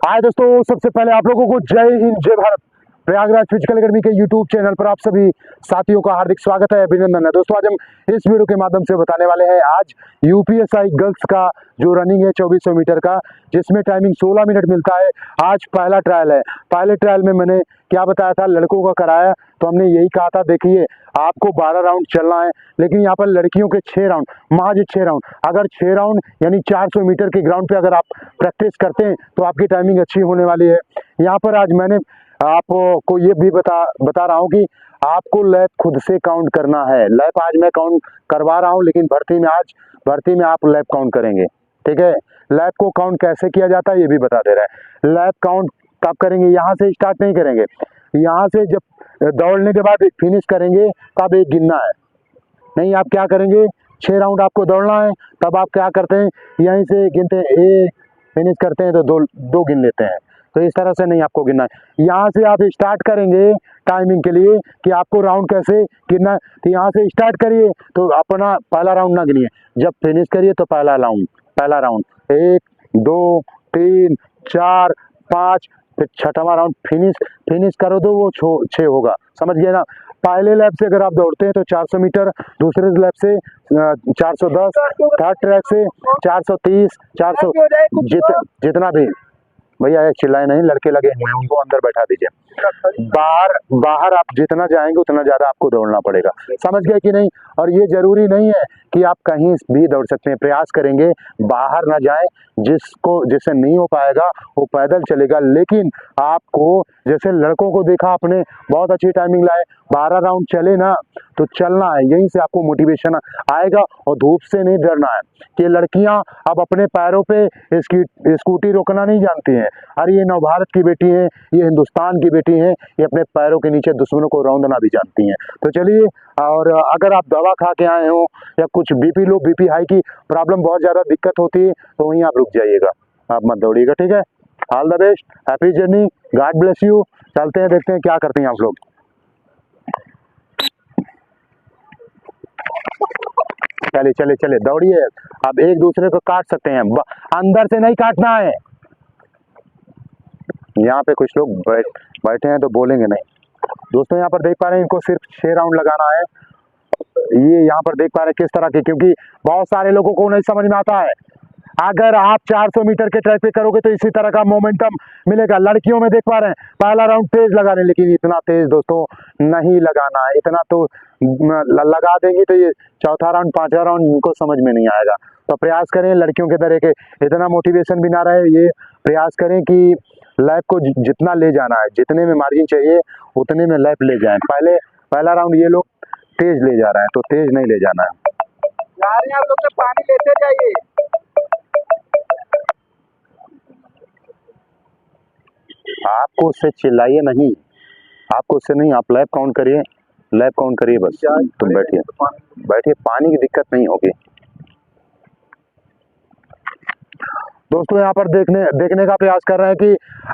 हाय दोस्तों, सबसे पहले आप लोगों को जय हिंद जय भारत। प्रयागराज फिजिकल एकेडमी के यूट्यूब चैनल पर आप सभी साथियों का हार्दिक स्वागत है, अभिनंदन है। दोस्तों आज हम इस वीडियो के माध्यम से बताने वाले हैं आज यूपीएसआई गर्ल्स का जो रनिंग है 2400 मीटर का, जिसमें टाइमिंग 16 मिनट मिलता है। आज पहला ट्रायल है। पहले ट्रायल में मैंने क्या बताया था, लड़कों का कराया तो हमने यही कहा था, देखिए आपको 12 राउंड चलना है, लेकिन यहाँ पर लड़कियों के 6 राउंड, महज 6 राउंड। अगर 6 राउंड यानी 400 मीटर के ग्राउंड पे अगर आप प्रैक्टिस करते हैं तो आपकी टाइमिंग अच्छी होने वाली है। यहाँ पर आज मैंने आपको ये भी बता रहा हूँ कि आपको लैप खुद से काउंट करना है। लैप आज मैं काउंट करवा रहा हूँ, लेकिन भर्ती में आप लैप काउंट करेंगे, ठीक है। लैप को काउंट कैसे किया जाता है ये भी बता दे रहा है। लैप काउंट कब करेंगे, यहाँ से स्टार्ट नहीं करेंगे। यहाँ से जब दौड़ने के बाद फिनिश करेंगे तब एक गिनना है। नहीं, आप क्या करेंगे, 6 राउंड आपको दौड़ना है, तब आप क्या करते हैं, यहीं से गिनते हैं, ए फिनिश करते हैं तो दो गिन लेते हैं। तो इस तरह से नहीं आपको गिनना है। यहाँ से आप स्टार्ट करेंगे टाइमिंग के लिए कि आपको राउंड कैसे गिनना है। तो यहाँ से स्टार्ट करिए तो अपना पहला राउंड ना गिनिए, जब फिनिश करिए तो पहला राउंड 1 2 3 4 5, फिर छठवां राउंड फिनिश करो तो वो 6 होगा। समझ गए ना। पहले लैप से अगर आप दौड़ते हैं तो 400 मीटर, दूसरे लैप से 410, थर्ड ट्रैक से 430, 400 जितना भी। भैया एक चिल्लाए नहीं, लड़के लगे हुए हैं, उनको अंदर बैठा दीजिए। बाहर आप जितना जाएंगे उतना ज्यादा आपको दौड़ना पड़ेगा। समझ गए कि नहीं। और ये जरूरी नहीं है कि आप कहीं भी दौड़ सकते हैं। प्रयास करेंगे बाहर ना जाए। जिससे नहीं हो पाएगा वो पैदल चलेगा, लेकिन आपको जैसे लड़कों को देखा आपने, बहुत अच्छी टाइमिंग लाए, 12 राउंड चले ना, तो चलना है। यहीं से आपको मोटिवेशन आएगा और धूप से नहीं डरना है। कि लड़कियां अब अपने पैरों पे स्कूटी रोकना नहीं जानती हैं। अरे ये नवभारत की बेटी है, ये हिंदुस्तान की बेटी है, ये अपने पैरों के नीचे दुश्मनों को रौंदना भी जानती हैं। तो चलिए, और अगर आप दवा खा के आए हो या कुछ बीपी लो, बीपी हाई की प्रॉब्लम बहुत ज्यादा दिक्कत होती है, तो वहीं आप रुक जाइएगा, आप मत दौड़िएगा, ठीक है। All the best, happy journey, God bless you. चलते हैं, देखते हैं क्या करते हैं आप लोग। चले दौड़िए। अब एक दूसरे को काट सकते हैं, अंदर से नहीं काटना है। यहाँ पे कुछ लोग बैठे हैं तो बोलेंगे नहीं। दोस्तों यहाँ पर देख पा रहे हैं, इनको सिर्फ 6 राउंड लगाना है। ये यहाँ पर देख पा रहे हैं किस तरह के, क्योंकि बहुत सारे लोगों को नहीं समझ में आता है। अगर आप 400 मीटर के ट्रैक पे करोगे तो इसी तरह का मोमेंटम मिलेगा। लड़कियों में देख पा रहे हैं पहला राउंड तेज लगा रहे, लेकिन इतना तेज दोस्तों नहीं लगाना है। इतना तो लगा देंगे तो ये चौथा राउंड, 5वां राउंड इनको समझ में नहीं आएगा। तो प्रयास करें लड़कियों के तरह के, इतना मोटिवेशन भी ना रहे। ये प्रयास करें कि लैप को जितना ले जाना है, जितने में मार्जिन चाहिए उतने में लैप ले जाएं। पहला राउंड ये लोग तेज ले जा रहे हैं, तो तेज नहीं ले जाना है। आप लोग तो पानी लेते जाइए। आपको उससे चिल्लाइए नहीं, आपको उससे नहीं, आप लैप काउंट करिए, बस तुम बैठिए, पानी की दिक्कत नहीं होगी। दोस्तों यहाँ पर देखने का प्रयास कर रहे हैं कि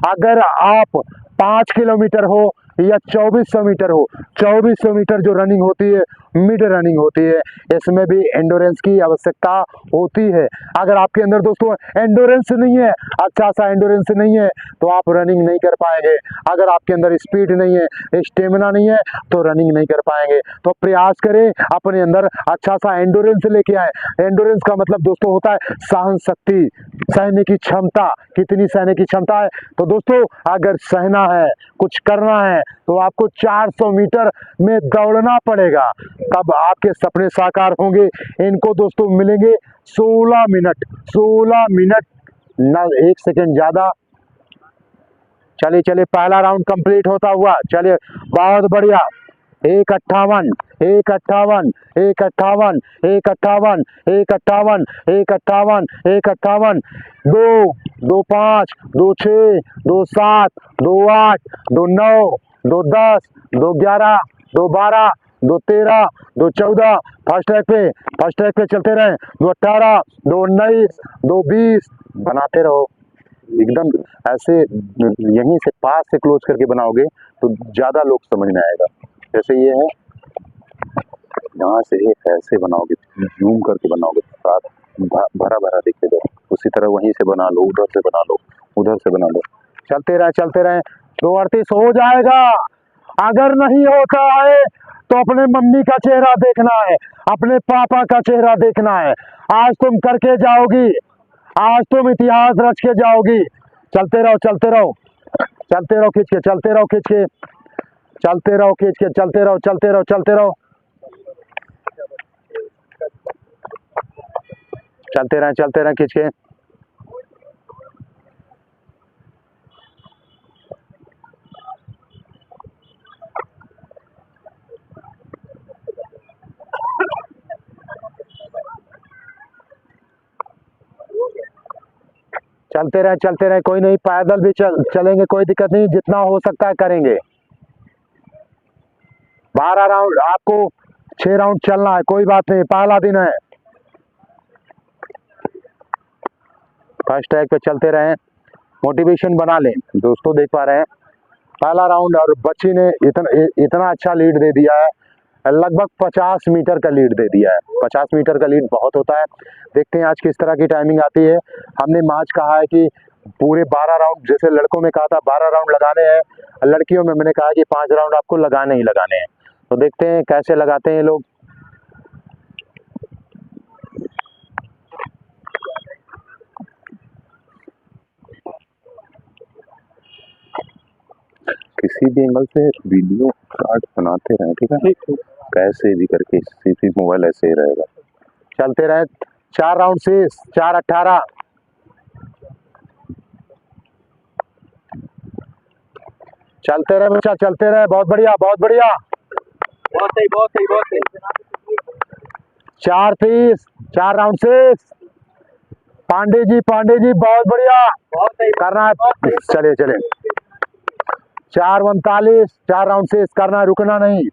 अगर आप 5 किलोमीटर हो या 2400 मीटर हो, 2400 मीटर जो रनिंग होती है, मिड रनिंग होती है, इसमें भी एंडोरेंस की आवश्यकता होती है। अगर आपके अंदर दोस्तों एंडोरेंस नहीं है, अच्छा सा एंडोरेंस नहीं है, तो आप रनिंग नहीं कर पाएंगे। अगर आपके अंदर स्पीड नहीं है, स्टेमिना नहीं है, तो रनिंग नहीं कर पाएंगे। तो प्रयास करें अपने अंदर अच्छा सा एंडोरेंस लेके आए। एंडोरेंस का मतलब दोस्तों होता है सहन शक्ति, सहने की क्षमता। कितनी सहने की क्षमता है, तो दोस्तों अगर सहना है, कुछ करना है, तो आपको 400 मीटर में दौड़ना पड़ेगा, तब आपके सपने साकार होंगे। इनको दोस्तों मिलेंगे 16 मिनट ना 1 सेकेंड ज्यादा। चलिए पहला राउंड कंप्लीट होता हुआ, चलिए बहुत बढ़िया। 1:58, 1:58, 1:58, 1:58, 1:58, 1:58, 1:58, 2, 2:05, 2:06, 2:07, 2:08, 2:09, 2:10, 2:11, 2:12, 2:13, 2:14। फर्स्ट ट्रैक पे चलते रहे। 2:18, 2:19, 2:20 बनाते रहो एकदम ऐसे। यहीं से पास से क्लोज करके बनाओगे तो ज्यादा लोग समझ में आएगा। जैसे ये है, यहाँ से ऐसे बनाओगे, जूम करके बनाओगे, साथ भरा भरा दिखेगा। उसी तरह वहीं से बना लो, उधर से बना लो, उधर से बना लो। चलते रहे 2:38 हो जाएगा। अगर नहीं होता है तो अपने मम्मी का चेहरा देखना है, अपने पापा का चेहरा देखना है। आज तुम करके जाओगी, आज तुम इतिहास रच के जाओगी। चलते रहो चलते रहो चलते रहो, खींच के चलते रहो, खींच के चलते रहो, खींच के चलते रहो, चलते रहो चलते रहो, चलते रहे खींच के। चलते रहे, कोई नहीं, पैदल भी चलेंगे, कोई दिक्कत नहीं, जितना हो सकता है करेंगे। 12 राउंड, आपको 6 राउंड चलना है, कोई बात नहीं, पहला दिन है। फर्स्ट ट्रैक पे चलते रहें, मोटिवेशन बना लें। दोस्तों देख पा रहे हैं पहला राउंड, और बच्ची ने इतना अच्छा लीड दे दिया है, लगभग 50 मीटर का लीड दे दिया है। 50 मीटर का लीड बहुत होता है। देखते हैं आज किस तरह की टाइमिंग आती है। हमने आज कहा है कि पूरे 12 राउंड, जैसे लड़कों में कहा था 12 राउंड लगाने हैं, लड़कियों में मैंने कहा कि 5 राउंड आपको लगाने ही लगाने हैं। तो देखते हैं कैसे लगाते हैं ये लोग। किसी भी एंगल से वीडियो शॉर्ट बनाते रहें, ठीक है, कैसे भी करके, सीसी मोबाइल ऐसे ही रहेगा। चलते रहे 4 राउंड से 4:18। चलते रहे बच्चा, चलते रहे, बहुत बढ़िया बहुत बढ़िया। बहुत सही बहुत सही बहुत सही। 4:30, 4 राउंड से पांडे जी बहुत बढ़िया, बहुत सही करना है। चले 4:39, 4 राउंड से करना है, रुकना नहीं।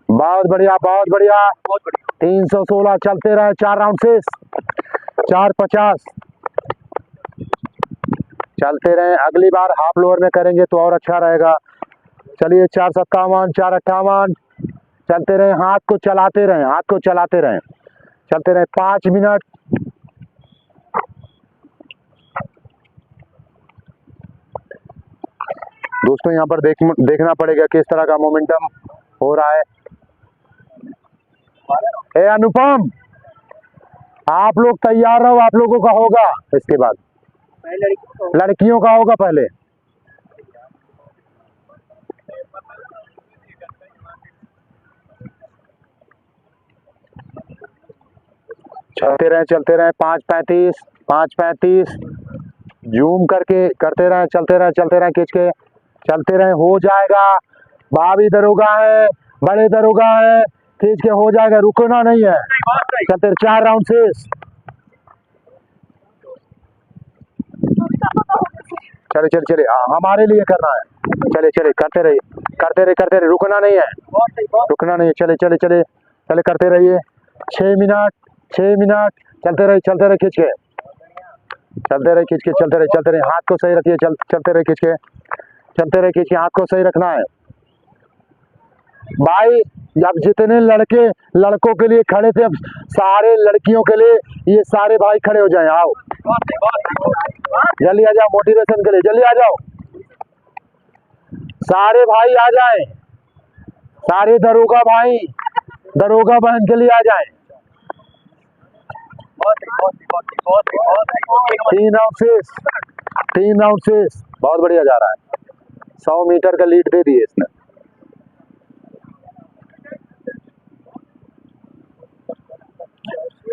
बहुत बढ़िया बहुत बढ़िया। 316, चलते रहे 4 राउंड से 4:50। चलते रहे, अगली बार हाफ लोअर में करेंगे तो और अच्छा रहेगा। चलिए 4:57, 4:58। चलते रहे, हाथ को चलाते रहे, हाथ को चलाते रहे, चलते रहे 5 मिनट। दोस्तों यहाँ पर देखना पड़ेगा किस तरह का मोमेंटम हो रहा है। ए अनुपम, आप लोग तैयार रहो, आप लोगों का होगा, इसके बाद लड़कियों का होगा पहले। चलते रहे 5:35, 5:35। जूम करके करते रहे, चलते रहे खींच के चलते रहे, हो जाएगा। भाभी दरोगा है, बड़े दरोगा है, खींच के हो जाएगा, रुकना नहीं है। चलते 4 राउंड से चले हमारे लिए करना है। चले करते रहिए, रुकना नहीं है, रुकना नहीं है। चले करते रहिए। 6 मिनट चलते रहे खींच के, चलते रहे, हाथ को सही रखिए। चलते रहे खींच के, हाथ को सही रखना है भाई। अब जितने लड़कों के लिए खड़े थे, अब सारे लड़कियों के लिए ये सारे भाई खड़े हो जाएं। आओ जल्दी आ जाओ, मोटिवेशन के लिए जल्दी आ जाओ, सारे भाई आ जाएं, सारे दरोगा भाई, दरोगा बहन के लिए आ जाएं। 3 राउंड से बहुत बढ़िया जा रहा है। 100 मीटर का लीड दे दिए इसने।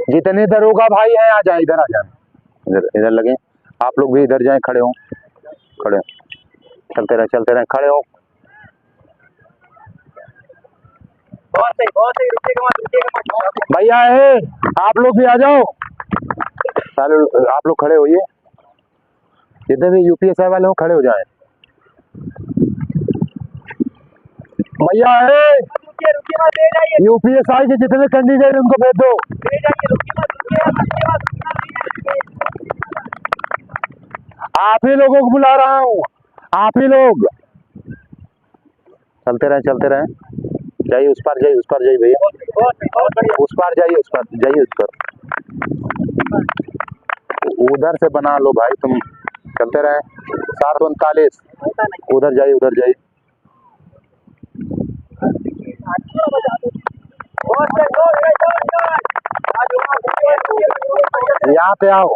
जितने दरोगा भाई हैं आ जाए, इधर आ जाए, इधर लगे। आप लोग भी इधर जाएं, खड़े हो। चलते रहे खड़े हो। भैया है, आप लोग भी आ जाओ, आप लोग खड़े होइए, जितने भी यूपीएसआई वाले हो खड़े हो जाएं। भैया है, यूपीएसआई के जितने कैंडिडेट उनको भेज दो। आप ही लोगों को बुला रहा हूँ, आप ही लोग। चलते रहे जाइए, उस पार जाइए भैया, उस पार जाइए, उस पर उधर से बना लो भाई तुम, चलते रहे। 7:39, उधर जाइए उधर जाइए। यहाँ पे आओ,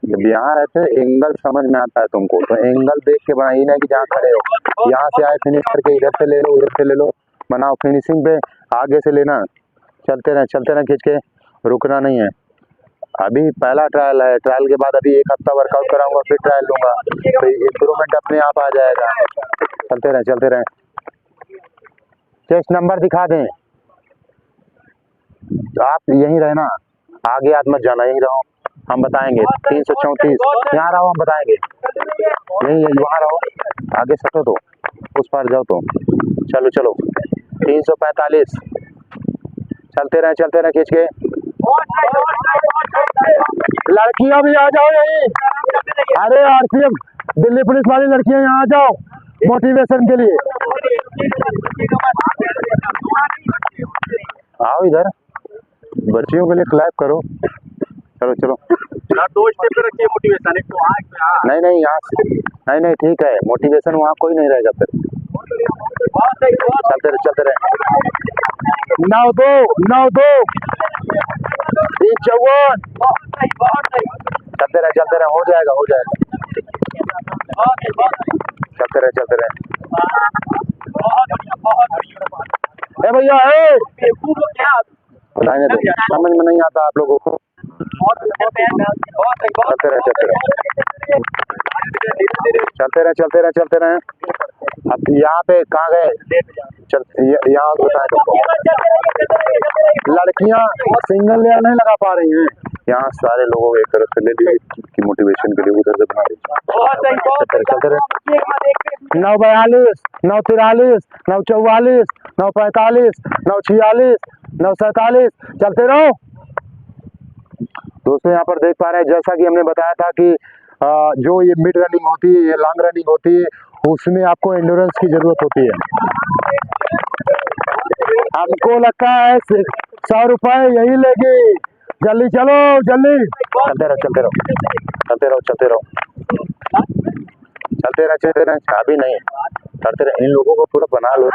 जब यहाँ रहते एंगल समझ में आता है तुमको, तो एंगल देख के बनाइए ना कि जहाँ खड़े हो। यहाँ से आए फिनिश करके इधर से ले लो उधर से ले लो, बनाओ फिनिशिंग पे आगे से लेना। चलते रहे खींच के, रुकना नहीं है। अभी पहला ट्रायल है, ट्रायल के बाद अभी 1 हफ्ता वर्कआउट कराऊंगा, फिर ट्रायल लूंगा, तो इम्प्रूवमेंट अपने आप आ जाएगा। चलते रहे। चेस्ट नंबर दिखा दें, आप यहीं रहना, आगे हाथ मत जाना, यहीं रहो, हम बताएंगे। 334, यहाँ रहो, हम बताएंगे। यहीं वहाँ रहो, आगे सटो तो, उस पार जाओ तो। चलो 345, चलते रहे खींच के। लड़कियां भी आ जाओ यहीं, अरे आरपीएफ दिल्ली पुलिस वाली लड़कियां यहाँ आ जाओ मोटिवेशन के लिए। आओ इधर, बच्चियों के लिए क्लैप करो। चलो 2 स्टेप रखिए मोटिवेशन। नहीं यहाँ से नहीं ठीक है, मोटिवेशन वहाँ कोई नहीं रहेगा फिर। चलते रहे। 9-2 354, चलते रहे, हो जाएगा। चलते रहे। ए भैया बताने दो, समझ में नहीं आता आप लोगों को। चलते रहे। अब यहाँ पे कहाँ गए, यहाँ बताए तुमको। लड़कियां सिंगल लेयर नहीं लगा पा रही हैं, यहाँ सारे लोगों को एक तरफ से ले लीजिए कि मोटिवेशन के लिए उधर से बना लीजिए। चलते रहे। 942, 943, 944, 945, 946, 947, चलते रहो। दोस्तों यहाँ पर देख पा रहे हैं, जैसा कि हमने बताया था कि जो ये मिड रनिंग होती है, ये लॉन्ग रनिंग होती है, उसमें आपको एंड्योरेंस की जरूरत होती है। हमको लगता है 100 रुपए यही लेगी, जल्दी चलो जल्दी। चलते रहो। अभी नहीं, करते रहे। इन लोगों को पूरा बना लो,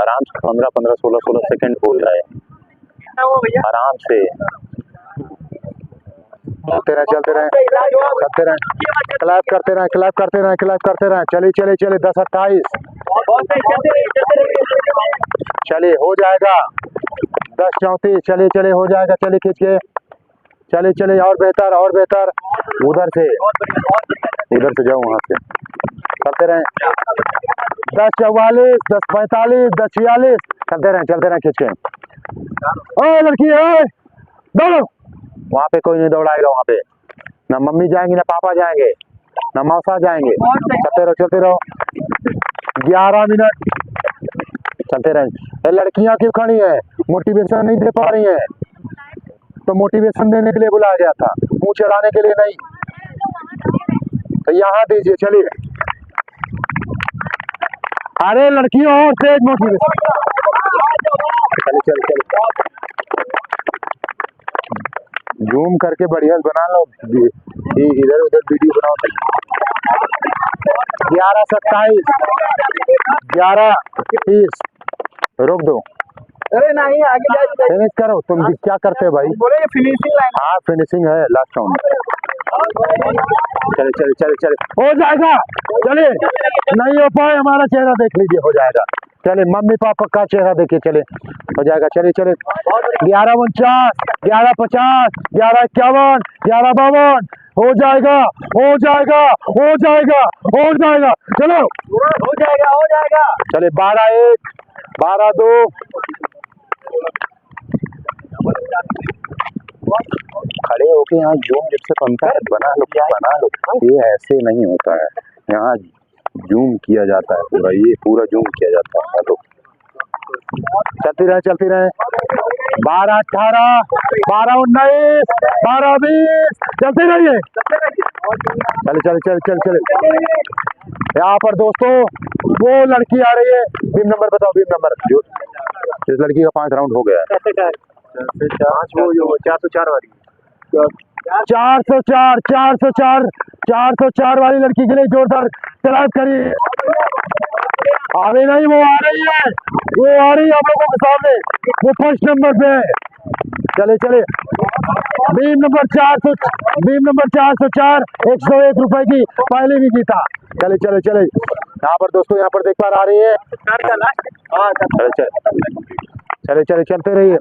आराम से 15 16 सेकंड हो जाए आराम से। चलते रहे। क्लैप करते रहे। चलिए 10:28, चलिए हो जाएगा। 10:34, चलिए हो जाएगा। चलिए खींच के, चलिए और बेहतर। उधर से जाओ, वहां से करते रहे। 10:44, 10:45, 10:46, चलते रहे खींच के। ओए लड़की दौड़ो, वहाँ पे कोई नहीं दौड़ाएगा। वहाँ पे ना मम्मी जाएंगी, ना पापा जाएंगे, ना मौसा जाएंगे। चलते रहो। 11 मिनट, चलते रहे। लड़कियां क्यों खड़ी है, मोटिवेशन नहीं दे पा रही है, तो मोटिवेशन देने के लिए बुलाया गया था, मुंह चढ़ाने के लिए नहीं। तो यहाँ दीजिए, चलिए। अरे लड़कियों और तेज मोटिवेशन। चलिए जूम करके बढ़िया बना लो, इधर उधर वीडियो बनाओ। 11:27, 11:30, रोक दो। अरे नहीं, आगे जाइए। फिनिश करो। तुम क्या करते हो भाई? बोले ये फिनिशिंग लाइन। हाँ फिनिशिंग है, लास्ट राउंड। चले हो जाएगा। चलिए, नहीं हो पाए हमारा चेहरा देख लीजिए, हो जाएगा। चले मम्मी पापा का चेहरा देखिए, चले हो जाएगा। चलिए 11:49, 11:50, 11:51, 11:52, हो जाएगा। चलो हो जाएगा। चले 12:01, 12:02, खड़े होके यहाँ जूम जिससे बनता है बना लो। ये ऐसे नहीं होता है, यहाँ जूम किया जाता है पूरा, ये पूरा जूम किया जाता है। तो चलती रहे। 12:18, 12:19, 12:20, चलते रहिए। चले। यहाँ पर दोस्तों वो लड़की आ रही है, बीम नंबर बताओ, बीम नंबर। जिस लड़की का 5 राउंड हो गया है, वो 404 वाली 404 404 404 वाली लड़की के लिए जोरदार तलाश करिए। अभी नहीं, वो आ रही है, वो आ रही है आप लोगों के सामने, वो फर्स्ट नंबर पे है। चले चले, बीम नंबर 404 101 रुपए की पहले भी जीता। चले चले चले, यहाँ पर दोस्तों, यहाँ पर देख पा आ रही है। चले चले चले चले चलते रहिए।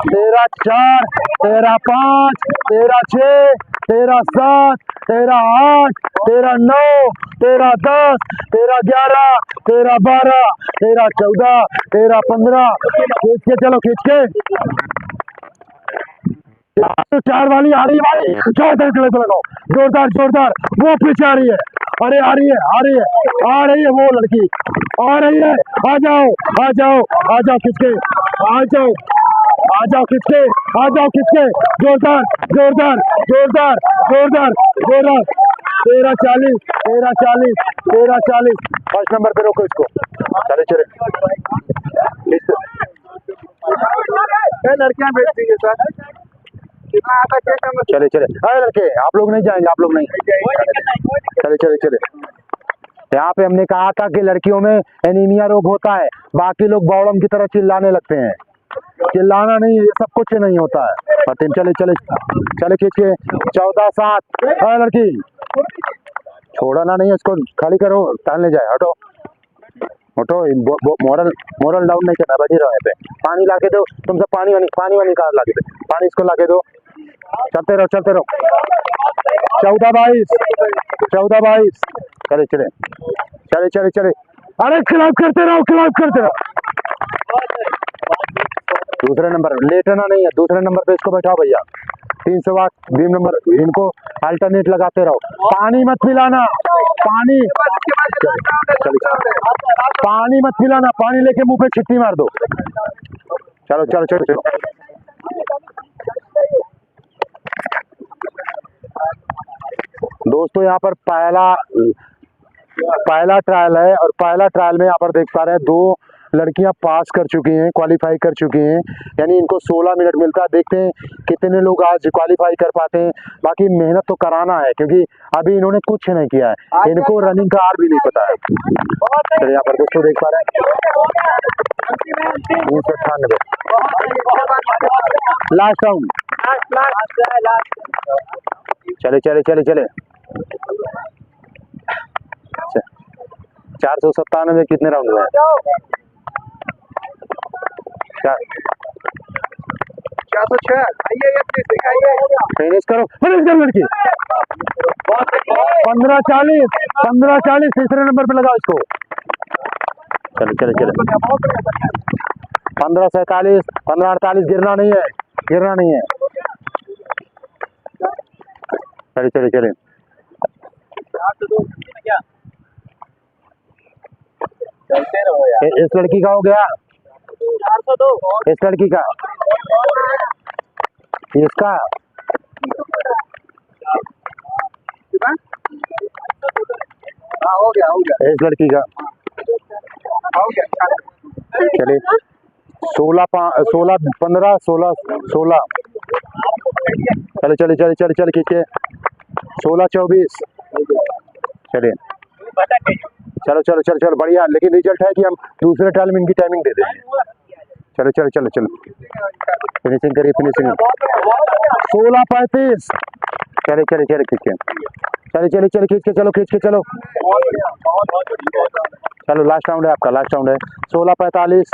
13-4 13-5 13-6 13-7 13-8 13-9 13-10 13-11 13-12 13-14 13-15 खींच के चलो, खींच के। 4 वाली आ रही है भाई, जोरदार जोरदार, वो पीछे आ रही है। अरे आ रही है, आ रही है, आ रही है वो लड़की, आ रही है। आ जाओ आ जाओ आ जाओ, खींच के आ जाओ, आ जाओ खींच के, आ जाओ खींच के, जोरदार जोरदार जोरदार जोरदार जोरदार। 13-40 13-40 13-40, फर्स्ट नंबर पे रोको इसको। चले चले, लड़कियां बेचती है सर, कितना आता है? चले चले, अरे लड़के आप लोग नहीं जाएंगे, आप लोग नहीं, चले चले चले। यहाँ पे हमने कहा था कि लड़कियों में एनीमिया रोग होता है, बाकी लोग बौड़म की तरह चिल्लाने लगते हैं। चिल्लाना नहीं है, ये सब कुछ नहीं होता है। फतिम चले चले चले, खींच के। 14-7, अरे लड़की छोड़ना नहीं है इसको, खाली करो, टहलने जाए। हटो हटो, मोरल डाउन नहीं करना, बजी रहो। यहाँ पे पानी ला के दो, तुम सब पानी वानी कहाँ ला के दो, पानी इसको ला के दो। चलते रहो चलते रहो। 14-22 14-22, चले चले चले चले चले, अरे खिलाफ करते रहो, खिलाफ करते रहो। दूसरे नंबर लेटना नहीं है, दूसरे नंबर पे इसको बैठाओ भैया। 308 बीम नंबर, इनको अल्टरनेट लगाते रहो। पानी मत पिलाना, पानी पानी मत पिलाना, पानी लेके मुंह पे छिट्टी मार दो। चलो चलो चलो चलो, दोस्तों यहाँ पर पहला ट्रायल है, और पहला ट्रायल में यहाँ पर देख पा रहे हैं 2 लड़कियां पास कर चुकी हैं, क्वालिफाई कर चुकी हैं, यानी इनको 16 मिनट मिलता है। देखते हैं कितने लोग आज क्वालिफाई कर पाते हैं। बाकी मेहनत तो कराना है, क्योंकि अभी इन्होंने कुछ नहीं किया है, इनको रनिंग का आर भी नहीं पता है। तो यहाँ पर दोस्तों देख पा रहे हैं 398, लास्ट राउंड। चले चले चले चले, 497 कितने राउंड हुए? 406। फिनिश करो, फिनिश कर लड़की। 15-40 तीसरे नंबर पे लगाओ इसको। चले चले चले, 15-47 15-48, गिरना नहीं है, गिरना नहीं है। चले चले चले, इस लड़की का हो गया, 402, इस लड़की का, इसका हो गया इस लड़की का। हो गया। चलिए 16 15 16 चले चले चले चले चले, खींचे। 16-24, चलिए चलो चलो चलो चलो, बढ़िया। लेकिन रिजल्ट है कि हम दूसरे ट्रायल में इनकी टाइमिंग दे देंगे। चलो चलो चलो चलो, फिनिशिंग करिए, फिनिशिंग। 16-35, चले चले चले, खींच के, चले चले चले, खींच के चलो, खींच के चलो। चलो लास्ट राउंड है आपका, लास्ट राउंड है। 16-45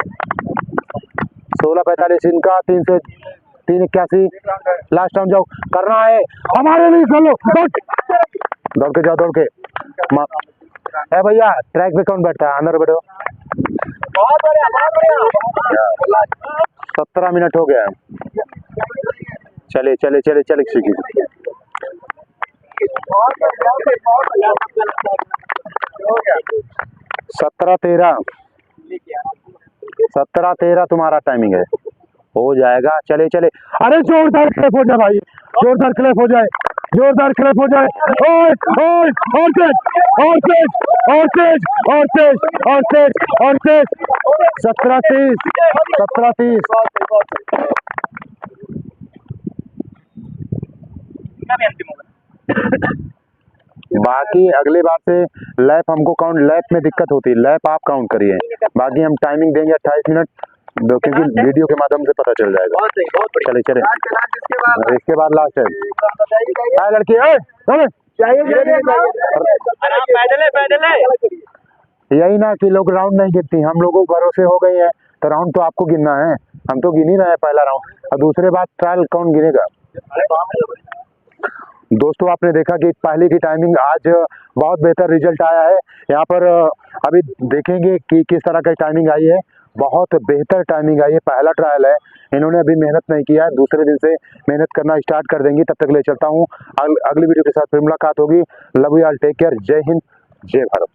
इनका, 381, लास्ट राउंड। जाओ, करना है हमारे लिए, चलो दौड़ के जाओ, दौड़ के। है भैया, ट्रैक पे कौन बैठता है? अंदर बैठो। 17 मिनट हो गया है। चले चले चले चले, सीखिए। 17-13 तुम्हारा टाइमिंग है, हो जाएगा। चले चले, अरे जोरदार क्लैप हो जाए भाई, जोरदार क्लैप हो जाए, जोरदार क्लैप हो जाए। और तेज और तेज और तेज और तेज और तेज और तेज। 17-30 17-30, क्या भी अंतिम होगा। बाकी अगली बार से लैप हमको काउंट, लैप में दिक्कत होती है, लैप आप काउंट करिए, बाकी हम टाइमिंग देंगे 28 मिनट, क्योंकि वीडियो के माध्यम से पता चल जाएगा। बहुत सही, बहुत बढ़िया। चले चले, इसके बाद लास्ट है। बताइए हाय लड़की, चले पैदल है। यही ना कि लोग राउंड नहीं गिनती, हम लोगों को भरोसे हो गए हैं तो राउंड तो आपको गिनना है, हम तो गिन ही रहे हैं पहला राउंड, और दूसरे बात ट्रायल कौन गिनेगा। दोस्तों आपने देखा कि पहले की टाइमिंग आज बहुत बेहतर रिजल्ट आया है। यहाँ पर अभी देखेंगे कि किस तरह की टाइमिंग आई है, बहुत बेहतर टाइमिंग आई है। पहला ट्रायल है, इन्होंने अभी मेहनत नहीं किया है, दूसरे दिन से मेहनत करना स्टार्ट कर देंगी। तब तक ले चलता हूँ, अगली वीडियो के साथ फिर मुलाकात होगी। Love you all, take care, जय हिंद, जय भारत।